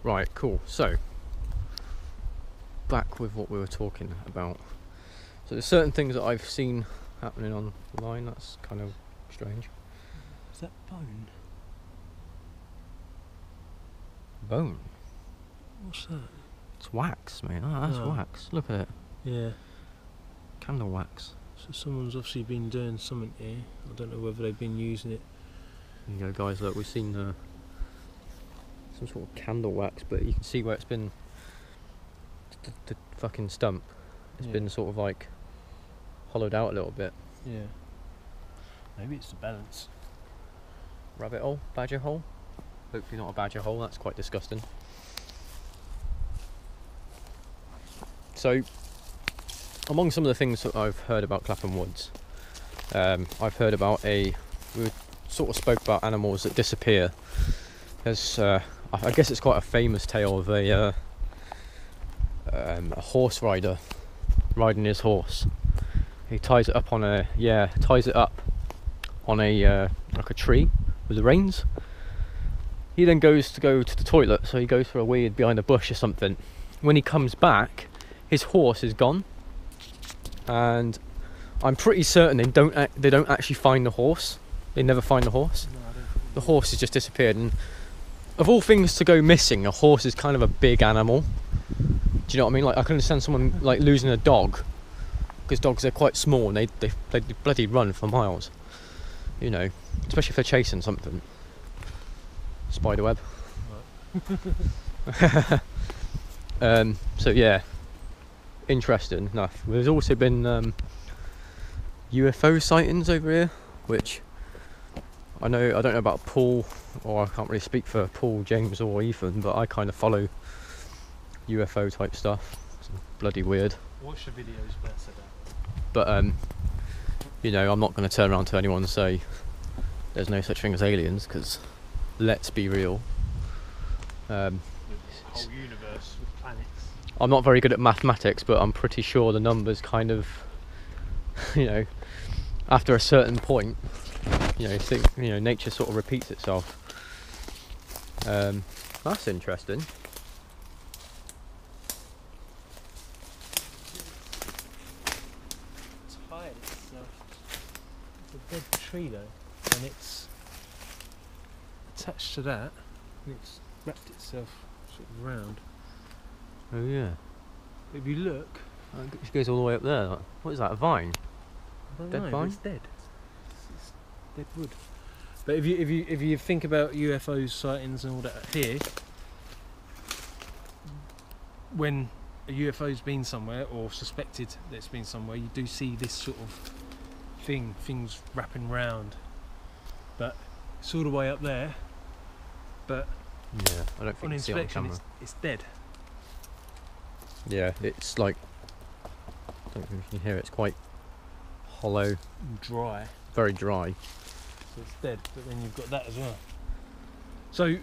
Right, cool. So, back with what we were talking about. So there's certain things that I've seen happening online that's kind of strange. Is that bone? Bone? What's that? It's wax, mate. Oh, that's Oh. wax. Look at it. Yeah. Candle wax. So someone's obviously been doing something here. I don't know whether they've been using it. You know, guys, look, we've seen some sort of candle wax, but you can see where it's been. The fucking stump. It's been sort of like hollowed out a little bit. Yeah. Maybe it's the balance. Rabbit hole? Badger hole? Hopefully not a badger hole, that's quite disgusting. So, among some of the things that I've heard about Clapham Woods, I've heard about we sort of spoke about animals that disappear. There's, I guess it's quite a famous tale of a horse rider riding his horse. He ties it up on a like a tree with the reins. He then goes to the toilet, so he goes for a wee behind a bush or something. When he comes back, his horse is gone, and I'm pretty certain they don't actually find the horse. They never find the horse. No, I don't think The horse has just disappeared, and of all things to go missing, a horse is kind of a big animal. Do you know what I mean? Like, I can understand someone like losing a dog, because dogs are quite small and they bloody run for miles. You know, especially if they're chasing something. Spiderweb. Right. So yeah, interesting enough. There's also been UFO sightings over here, which I don't know about Paul, or I can't really speak for Paul, James or Ethan, but I kind of follow UFO type stuff. It's bloody weird. Watch the videos better that. But you know, I'm not going to turn around to anyone and say there's no such thing as aliens, because let's be real. The whole universe with planets. I'm not very good at mathematics, but I'm pretty sure the numbers kind of, you know, after a certain point, you know, nature sort of repeats itself. That's interesting. It's high. It's a dead tree though, and it's attached to that, and it's wrapped itself sort of round. Oh yeah. If you look, It goes all the way up there. Like, what is that? A vine? I don't Dead know, vine? it's dead. It's dead wood. But if you think about UFOs sightings and all that here, when a UFO's been somewhere or suspected that it's been somewhere, you do see this sort of things wrapping round. But it's all the way up there. But Yeah, I don't think on you can see it on inspection, camera. it's dead. Yeah, it's like, I don't know if you can hear it. It's quite hollow, Dry. very dry. So it's dead, but then you've got that as well. So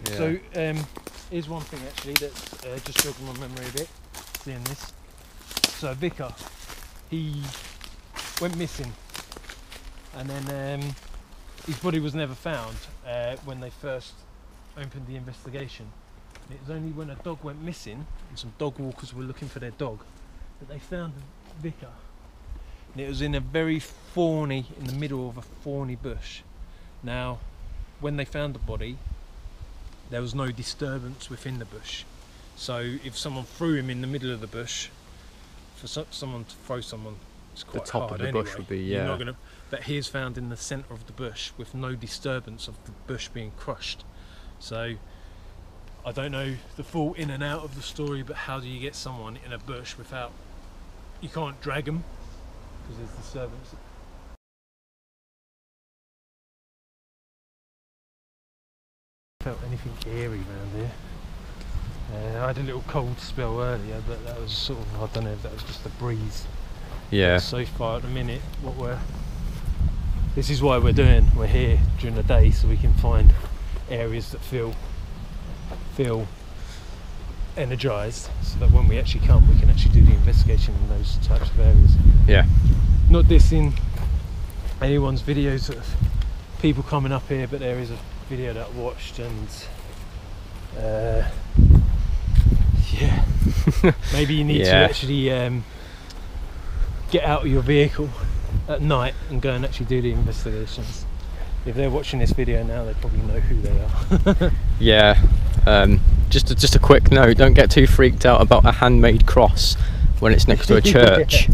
here's one thing actually that's just jogging my memory a bit, seeing this. So Vicar, he went missing, and then his body was never found when they first opened the investigation. And it was only when a dog went missing and some dog walkers were looking for their dog that they found Vicar. And it was in a very in the middle of a thorny bush. Now, when they found the body, there was no disturbance within the bush. So if someone threw him in the middle of the bush, for someone to throw someone, it's quite The top hard of the anyway. bush would be, You're yeah. not gonna, but he is found in the centre of the bush with no disturbance of the bush being crushed. So I don't know the full in and out of the story, but how do you get someone in a bush without, you can't drag them because there's disturbance. Felt anything eerie around here. I had a little cold spell earlier, but that was sort of, I don't know if that was just the breeze. Yeah. So far at the minute, this is why we're here during the day, so we can find areas that feel energised, so that when we actually come, we can actually do the investigation in those types of areas. Yeah. Not dissing anyone's videos of people coming up here, but there is a video that I watched, and Maybe you need to Yeah. actually get out of your vehicle at night and go and actually do the investigations. If they're watching this video now, they probably know who they are. Yeah. Just a quick note: don't get too freaked out about a handmade cross when it's next to a church.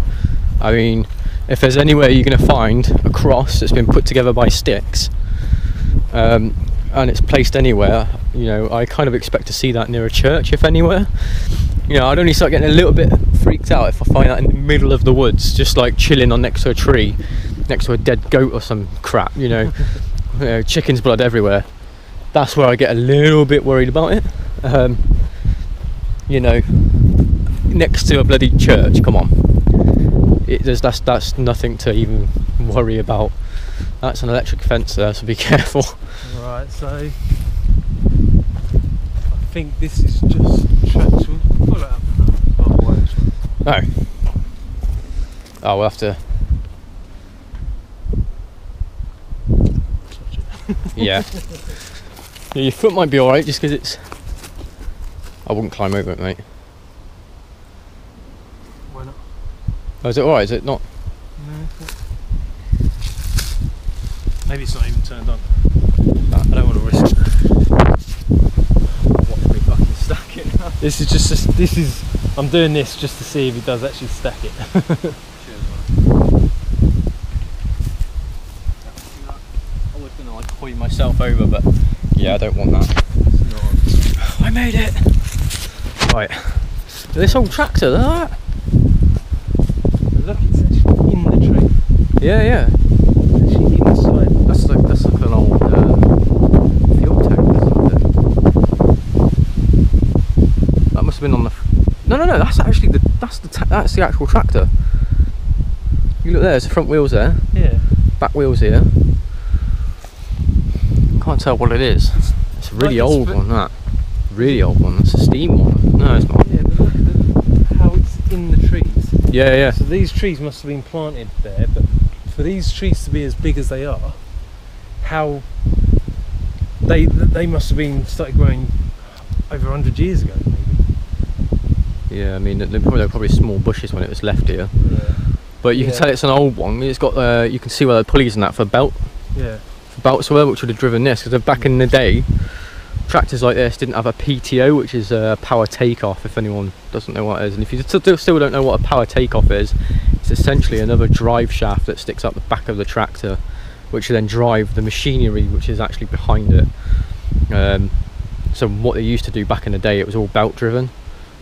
I mean, if there's anywhere you're going to find a cross that's been put together by sticks, and it's placed anywhere, you know, I kind of expect to see that near a church, if anywhere. You know, I'd only start getting a little bit freaked out if I find that in the middle of the woods, just like chilling on next to a tree, next to a dead goat or some crap, you know. You know, chicken's blood everywhere. That's where I get a little bit worried about it. You know, next to a bloody church, come on. That's nothing to even worry about. That's an electric fence there, so be careful. Right, so I think this is just tracks. We'll pull it up. No. Oh, we'll have to. Touch it. Yeah. Yeah, your foot might be alright just because it's. I wouldn't climb over it, mate. Why not? Oh, is it alright? Is it not? No. Maybe it's not even turned on. No. I don't want to risk it. Watch me fucking stack it now. This is I'm doing this just to see if he does actually stack it. Cheers, man. I was gonna like point myself over, but yeah, I don't want that. It's not. I made it. Right. This old tractor, look at that. Look, it's actually in the tree. Yeah, yeah. Actually inside. That's like an old fuel tank. Isn't it? That must have been on the. No. That's actually that's the actual tractor. You look there. There's the front wheels there. Yeah. Back wheels here. Can't tell what it is. It's a really Like it's old for- one. That. Really old one. It's a steam one. No, it's not. Yeah, but look at how it's in the trees. Yeah, yeah. So these trees must have been planted there, but for these trees to be as big as they are, how they must have been started growing over 100 years ago, maybe. Yeah, I mean, they're probably small bushes when it was left here. Yeah. But you can Yeah. tell it's an old one. It's got you can see where the pulleys and that for belt Yeah. soil, which would have driven this. Because back in the day, tractors like this didn't have a PTO, which is a power takeoff. If anyone doesn't know what it is, and if you still don't know what a power takeoff is, it's essentially another drive shaft that sticks up the back of the tractor, which will then drive the machinery which is actually behind it. So what they used to do back in the day, it was all belt driven.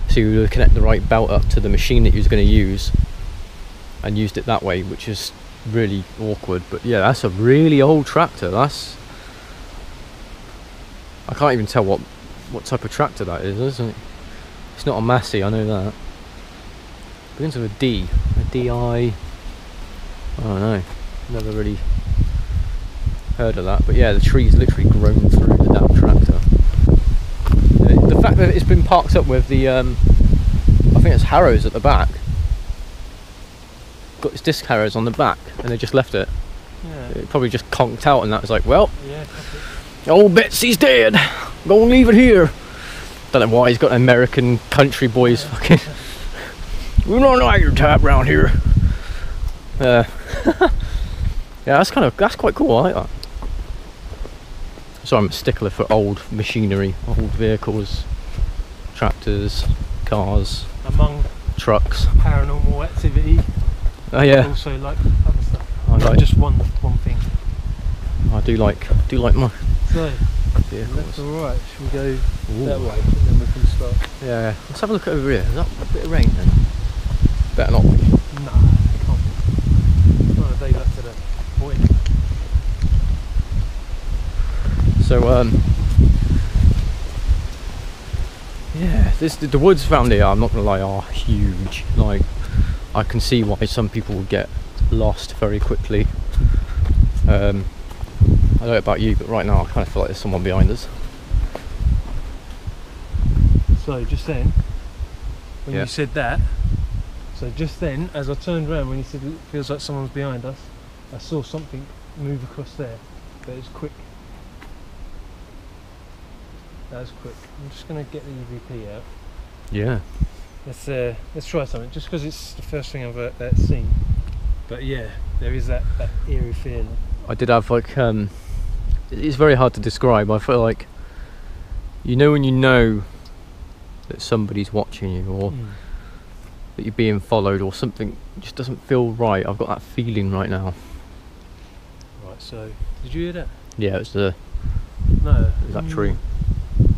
So you would connect the right belt up to the machine that you was going to use, and used it that way, which is really awkward. But yeah, that's a really old tractor. I can't even tell what type of tractor that is, isn't it? It's not a Massey, I know that. Begins with a D. A DI. I don't know. Never really heard of that. But yeah, the tree's literally grown through the damn tractor. The fact that it's been parked up with the, I think it's harrows at the back. Got its disc harrows on the back, and they just left it. Yeah. It probably just conked out, and that was like, well, Yeah. old Betsy's dead. Go and leave it here. Don't know why he's got an American country boys fucking. We don't know your type round here. Yeah, that's quite cool. I like that. So I'm a stickler for old machinery, old vehicles, tractors, cars, Among trucks. paranormal activity, Oh yeah, also like other stuff. I Not like. just one thing. I do like my So vehicles. left or right? Should we go Ooh. that way and then we can start? Yeah, let's have a look over here. Is that a bit of rain then? Better not be. No, it can't be. Not a day back to the point. So yeah, the woods around here, I'm not gonna lie, are huge. Like, I can see why some people would get lost very quickly. I don't know about you, but right now I kind of feel like there's someone behind us. So just then, when Yeah. you said that, so just then, as I turned around when you said it feels like someone's behind us, I saw something move across there, but it was quick. That was quick. I'm just going to get the EVP out. Yeah. let's try something. Just because it's the first thing I've seen. But yeah, there is that eerie feeling. I did have like it's very hard to describe. I feel like when you know that somebody's watching you, or that you're being followed, or something just doesn't feel right. I've got that feeling right now. Right. So, did you hear that? Yeah, it's No. that tree.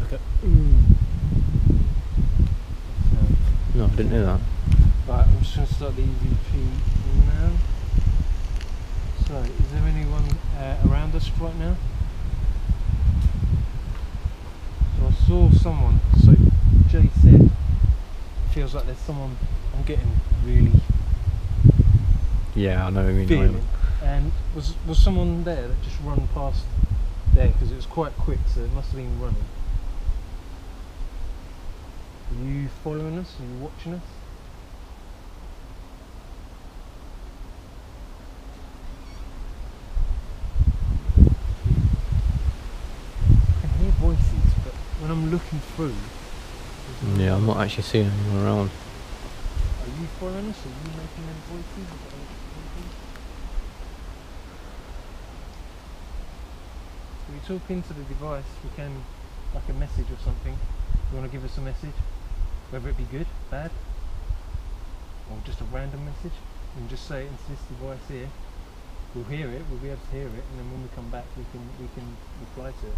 Okay. No, I didn't hear that. Right, I'm just going to start the EVP now. So, is there anyone around us right now? So I saw someone, so Jay said, feels like there's someone, I'm getting really Yeah, I know what you mean. feeling. And was someone there that just run past there, because it was quite quick, so it must have been running. Are you following us? Are you watching us? I can hear voices, but when I'm looking through, there's no Yeah, I'm one. not actually seeing anyone around. Are you following us? Are you making them voices? If we talk into the device, we can, like a message or something. You want to give us a message? Whether it be good, bad, or just a random message, and just say it into this device here. We'll hear it, we'll be able to hear it, and then when we come back we can reply to it.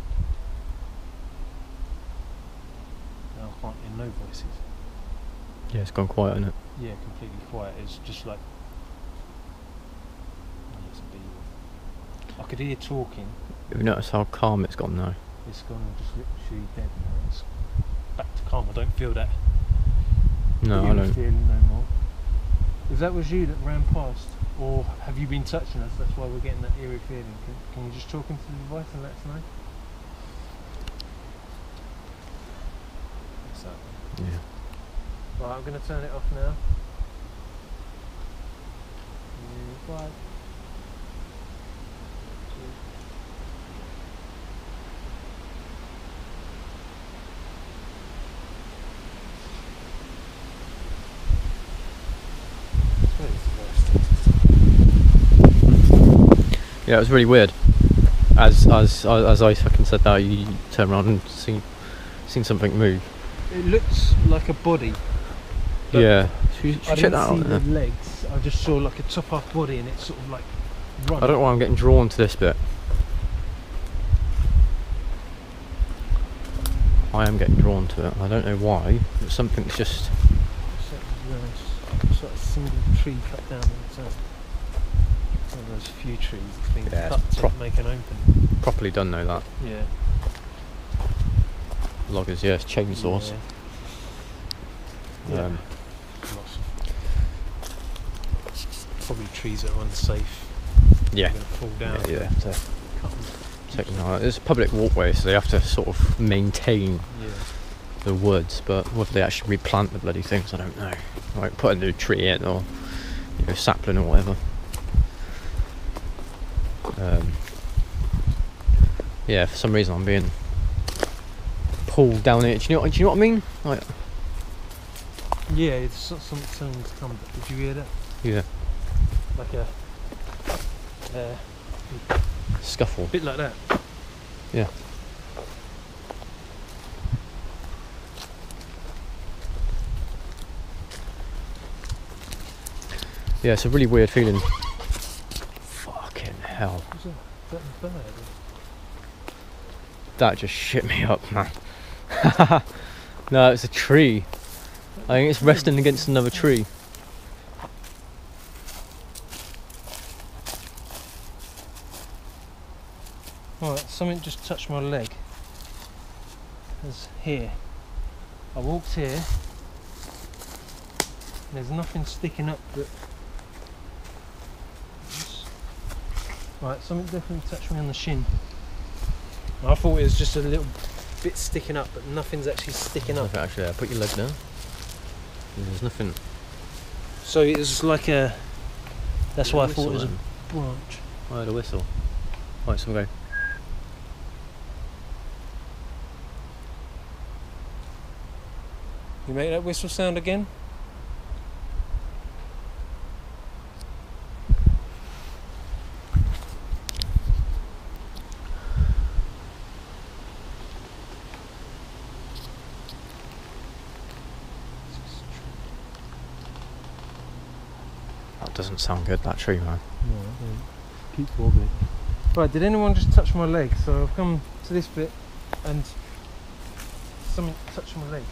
Now I can't hear no voices. Yeah, it's gone quiet, isn't it? Yeah, completely quiet. It's just like it's a bee. I could hear talking. Have you noticed how calm it's gone now? It's gone just literally dead now. It's back to calm. I don't feel that No, I eerie don't. feeling no more. If that was you that ran past, or have you been touching us? That's why we're getting that eerie feeling. Can you just talk into the device and let us know? What's that? Yeah. Right, I'm going to turn it off now. 5, 2. Yeah, it was really weird. As I fucking said that, you turn around and seen something move. It looks like a body. But Yeah. Should I check that didn't out. see the There. legs. I just saw like a top half body, and it's sort of like run. I don't know why I'm getting drawn to this bit. I am getting drawn to it. I don't know why. But something's just. It's like a single tree cut down on its own. One of those few trees that's been Yeah, cut it's to make an opening. properly done though, that. Yeah. Loggers, yeah, it's chainsaws. Yeah. Lots of probably trees that are unsafe. Yeah. They're gonna fall down. Yeah, if so they cut them. it's a public walkway, so they have to sort of maintain Yeah. the woods, but whether they actually replant the bloody things, I don't know. Like put a new tree in, or sapling or whatever. Yeah, for some reason I'm being pulled down it. Do you know what I mean? Like, Yeah, it's something's come. Did you hear that? yeah, Like a scuffle. bit like that. Yeah. Yeah, it's a really weird feeling. Fucking hell. Is that a bird? That just shit me up, man. No, it's a tree. I think it's resting against another tree. Right, something just touched my leg. It's here. I walked here. There's nothing sticking up that. Right, something definitely touched me on the shin. I thought it was just a little bit sticking up, but nothing's actually sticking up. Okay, actually, put your leg down. There's nothing. So it was like a. That's why I thought it was a Whistle branch. I heard a whistle. Right, so we go. You make that whistle sound again? That doesn't sound good, that tree, man. No, I don't. Keep wobbling. Right, did anyone just touch my leg? So I've come to this bit and something touched my leg.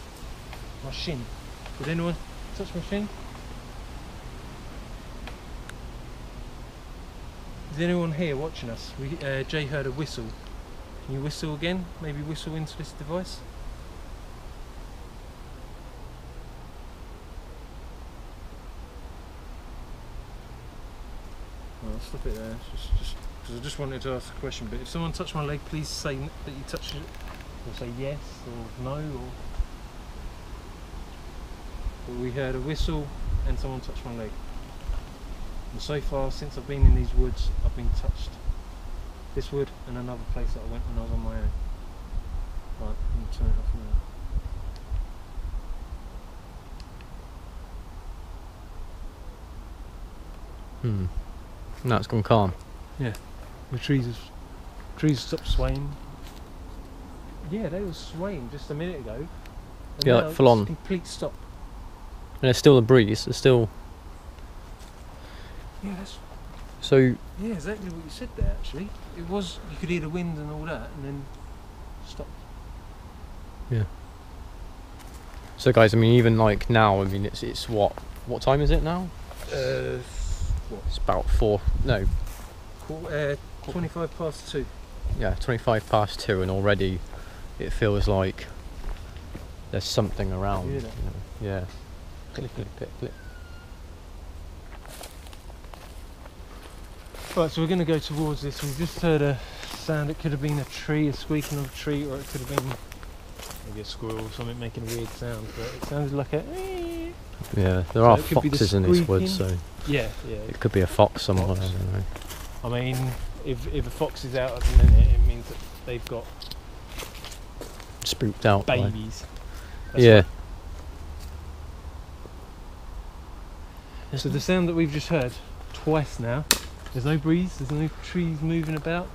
My shin. Did anyone touch my shin? Is anyone here watching us? Jay heard a whistle. Can you whistle again? Maybe whistle into this device? I'll stop it there. Just because I just wanted to ask a question. But if someone touched my leg, please say that you touched it, or say yes or no. But we heard a whistle and someone touched my leg. And so far, since I've been in these woods, I've been touched. This wood and another place that I went when I was on my own. Right, I'm going to turn it off now. Now it's gone calm. Yeah, the trees stopped swaying. Yeah, they were swaying just a minute ago. And Yeah, now like full it's on. Complete stop. And there's still a breeze, there's still... Yeah, that's So, yeah, exactly what you said there. Actually, it was. You could hear the wind and all that, and then stop. so guys, I mean, even like now, I mean, it's what time is it now? What? It's about 4, no, 25 past 2. yeah, 25 past 2, and already it feels like there's something around. You You hear know? Yeah. Click, click, click, click. Right, so we're going to go towards this. We've just heard a sound. It could have been a tree, a squeaking of a tree, or it could have been maybe a squirrel or something making a weird sound. But it sounded like a. Yeah, there So are it could be the foxes in these woods, squeaking. so Yeah. it could be a fox somewhere. Fox. I don't know. I mean, if a fox is out at the minute, it means that they've got Spooked out. by- babies. That's Yeah. So the sound that we've just heard twice now, there's no breeze, there's no trees moving about,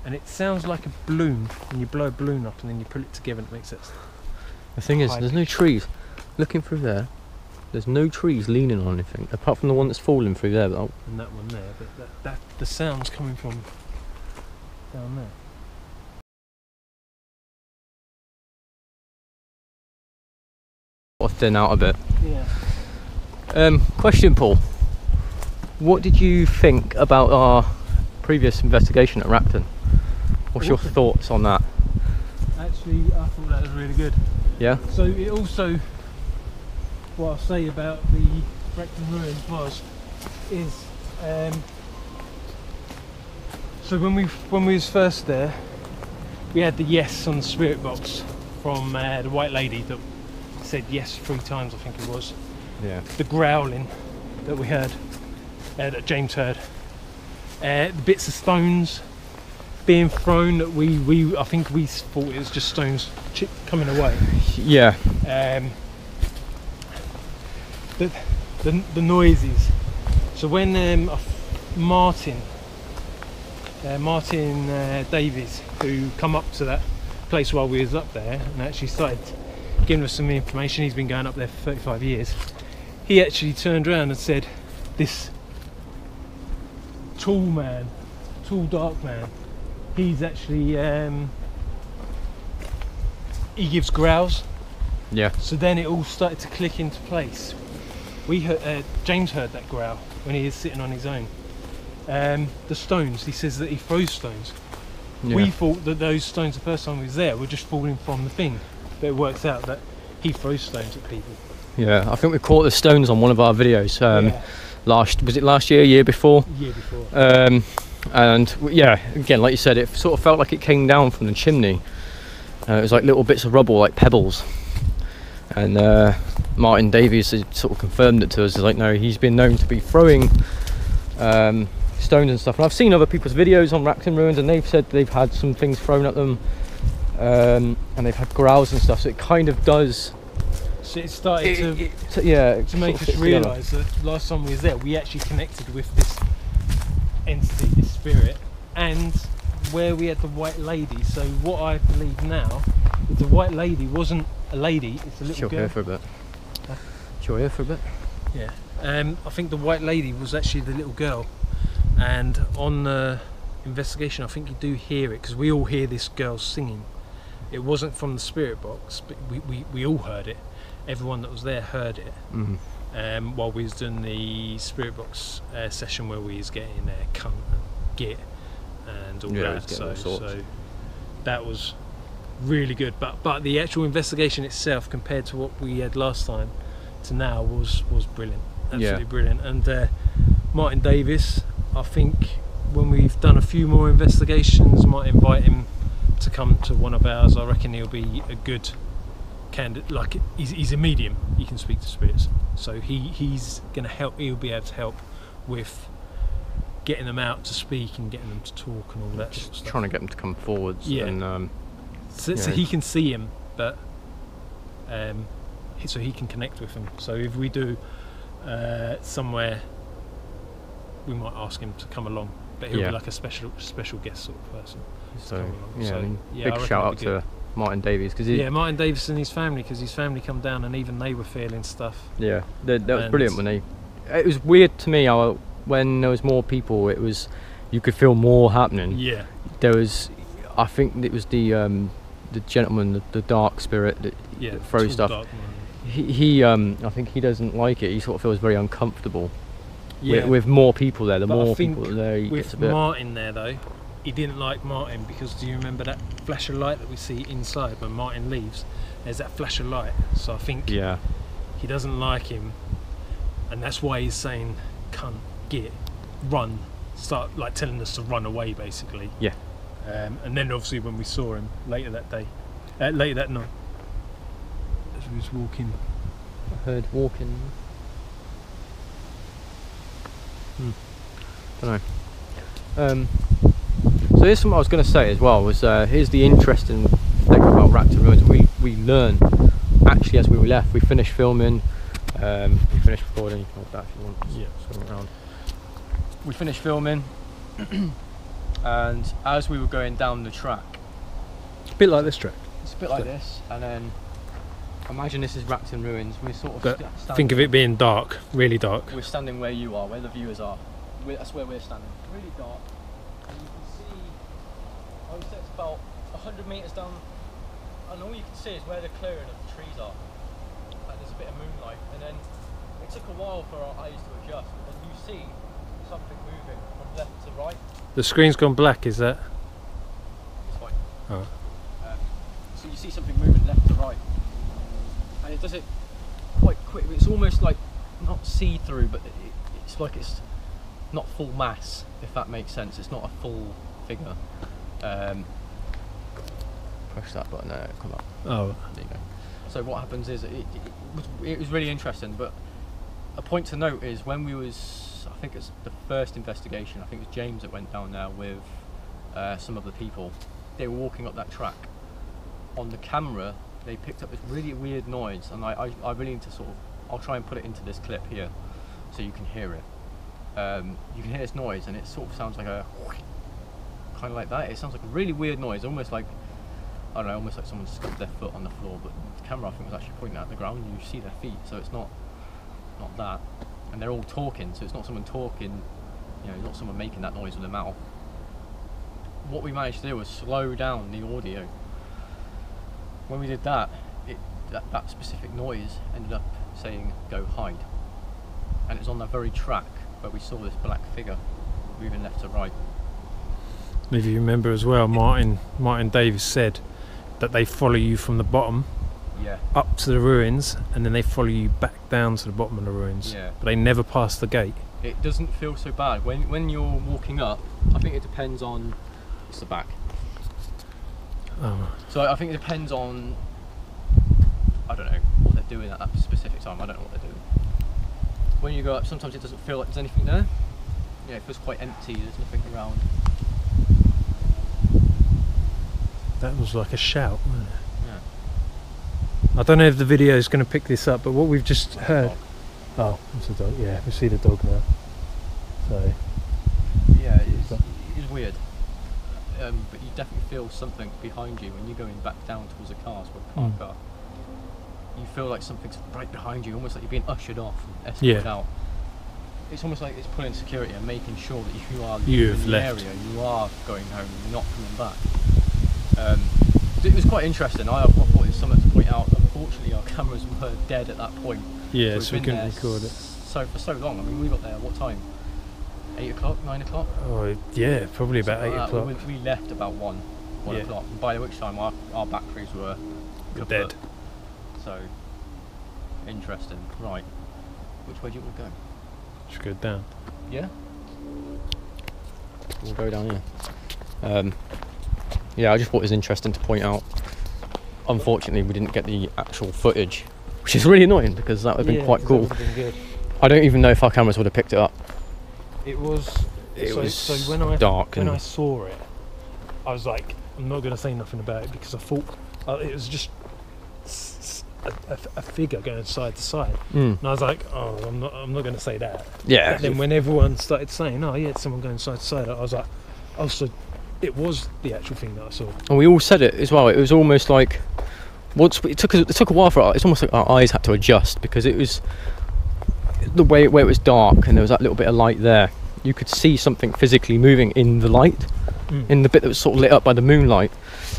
and it sounds like a balloon when you blow a balloon up and then you pull it together and it makes it. The thing is, high there's no trees. Looking through there, there's no trees leaning on anything apart from the one that's falling through there. But And that one there, but that the sound's coming from down there. I'll thin out a bit. Yeah. Question, Paul. What did you think about our previous investigation at Rapton? What's your Awesome. thoughts on that? Actually, I thought that was really good. Yeah. So it also, what I'll say about the Rapton ruins is, so when we was first there, we had the yes on the spirit box from the white lady that said yes 3 times, I think it was. Yeah. The growling that we heard, that James heard, the bits of stones being thrown that I think we thought it was just stones coming away. Yeah. The noises. So when Martin Davies, who come up to that place while we was up there and actually started giving us some information, he's been going up there for 35 years. He actually turned around and said, this tall dark man, he's actually he gives growls. Yeah. So then it all started to click into place. We heard, James heard that growl when he is sitting on his own. The stones, he says that he throws stones. Yeah. We thought that those stones the first time we was there were just falling from the thing, but it works out that he throws stones at people. Yeah. I think we caught the stones on one of our videos. Yeah, Was it last year? Year before? year before. And yeah, again, like you said, it sort of felt like it came down from the chimney. It was like little bits of rubble, like pebbles. And Martin Davies had sort of confirmed it to us. He's like, no, he's been known to be throwing stones and stuff. And I've seen other people's videos on Rapton ruins, and they've said they've had some things thrown at them, and they've had growls and stuff. So it kind of does So it started yeah, to make us realise that last time we was there, we actually connected with this entity, this spirit, and where we had the white lady. So what I believe now is the white lady wasn't a lady; it's a little Chill girl. here for a bit. Huh? Chill here for a bit. Yeah. I think the white lady was actually the little girl, and on the investigation, I think you do hear it because we all hear this girl singing. It wasn't from the spirit box, but we all heard it. Everyone that was there heard it. While we was doing the spirit box session where we was getting cunt and git and all that. So that was really good. But the actual investigation itself, compared to what we had last time to now, was brilliant. Absolutely brilliant. And Martin Davis, I think when we've done a few more investigations, might invite him to come to one of ours. I reckon he'll be a good candidate. Like he's a medium, he can speak to spirits, so he's gonna help. He'll be able to help with getting them out to speak and getting them to talk and all that sort of stuff. Trying to get them to come forwards. And so he can see him, but so he can connect with him. So if we do somewhere, we might ask him to come along, but he'll be like a special guest sort of person. So I big reckon shout out it'd be to Martin Davies, because Martin Davis and his family, because his family come down and even they were feeling stuff. That was brilliant when they. It was weird to me how when there was more people, it was you could feel more happening. Yeah. There was, I think it was the gentleman, the dark spirit that throws stuff. He I think he doesn't like it. He sort of feels very uncomfortable. Yeah. With more people there, more people there, he gets a bit. Martin there though, he didn't like Martin because do you remember that flash of light that we see inside when Martin leaves? There's that flash of light. So I think he doesn't like him, and that's why he's saying, "Cunt, git, run," start like telling us to run away, basically. Yeah. And then obviously when we saw him later that day, later that night, as we was walking, I heard walking. Don't know. So here's something I was going to say as well. Was here's the interesting thing about Racton Ruins. We learned actually as we left. We finished filming. We finished recording. You can hold that if you want. Yeah. Swing around. We finished filming, and as we were going down the track, a bit like this track. It's a bit like this, and then imagine this is Racton Ruins. We're sort of think of it being dark, really dark. We're standing where you are, where the viewers are. That's where we're standing. Really dark. And you can see, I would say it's about 100 metres down, and all you can see is where the clearing of the trees are. And there's a bit of moonlight, and then it took a while for our eyes to adjust, but then you see something moving from left to right. The screen's gone black, is that? It's fine. Oh. So you see something moving left to right, and it does it quite quick. It's almost like not see-through, but it's like it's not full mass, if that makes sense. It's not a full figure. Push that button there, it'll come up. Oh. There you go. So what happens is it was really interesting, but a point to note is when we was, I think it's the first investigation, I think it was James that went down there with some of the people. They were walking up that track. On the camera, they picked up this really weird noise, and I really need to sort of, I'll try and put it into this clip here so you can hear it. You can hear this noise, and it sort of sounds like a kind of like that. It sounds like a really weird noise, almost like, I don't know, almost like someone scuffed their foot on the floor. But the camera, I think, was actually pointing at the ground, and you see their feet, so it's not that. And they're all talking, so it's not someone talking, you know, not someone making that noise with their mouth. What we managed to do was slow down the audio. When we did that, that specific noise ended up saying "go hide," and it was on that very track where we saw this black figure moving left to right. If you remember as well, Martin Davis said that they follow you from the bottom up to the ruins, and then they follow you back down to the bottom of the ruins. Yeah. But they never pass the gate. It doesn't feel so bad when you're walking up. I think it depends on. It's the back. Oh. So I think it depends on. I don't know what they're doing at that specific time. I don't know what they're doing. When you go up, sometimes it doesn't feel like there's anything there. Yeah, it feels quite empty. There's nothing around. That was like a shout, wasn't it? Yeah. I don't know if the video is going to pick this up, but what we've just heard. Oh, it's a dog. Yeah, we see the dog now. So Yeah, it's weird. But you definitely feel something behind you when you're going back down towards the cars where the park are. You feel like something's right behind you, almost like you're being ushered off and escorted out. It's almost like it's pulling security and making sure that you are leaving the area, you are going home, you're not coming back. It was quite interesting. I thought it was something to point out. Unfortunately, our cameras were dead at that point. Yeah, so we couldn't record it. So for so long. I mean, we got there. What time? 8 o'clock, 9 o'clock. Oh yeah, probably about 8 o'clock. We left about 1 o'clock. By which time our batteries were dead. So interesting. Right. Which way do you want to go? Should go down. Yeah. We'll go down here. Yeah, I just thought it was interesting to point out. Unfortunately, we didn't get the actual footage, which is really annoying because that would have been quite cool. That would have been good. I don't even know if our cameras would have picked it up. It was. So when dark. When I saw it, I was like, I'm not going to say nothing about it because I thought it was just a figure going side to side, and I was like, oh, I'm not going to say that. Yeah. But then when everyone started saying, oh yeah, it's someone going side to side, I was like, oh, so it was the actual thing that I saw. And we all said it as well. It was almost like it took a while for it's almost like our eyes had to adjust because it was the way where it was dark and there was that little bit of light there. You could see something physically moving in the light, in the bit that was sort of lit up by the moonlight,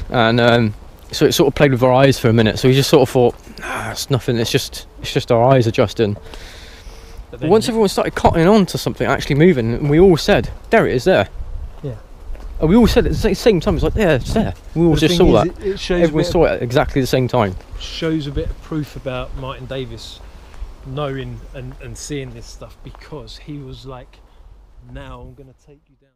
and so it sort of played with our eyes for a minute. So we just sort of thought, nah, it's nothing. It's just our eyes adjusting. But once everyone started cottoning on to something actually moving, and we all said, there it is, there. Yeah. And we all said at the same time, it was like, yeah, it's there. We all just saw that. Everyone saw it at exactly the same time. Shows a bit of proof about Martin Davis knowing and seeing this stuff, because he was like, now I'm going to take you down.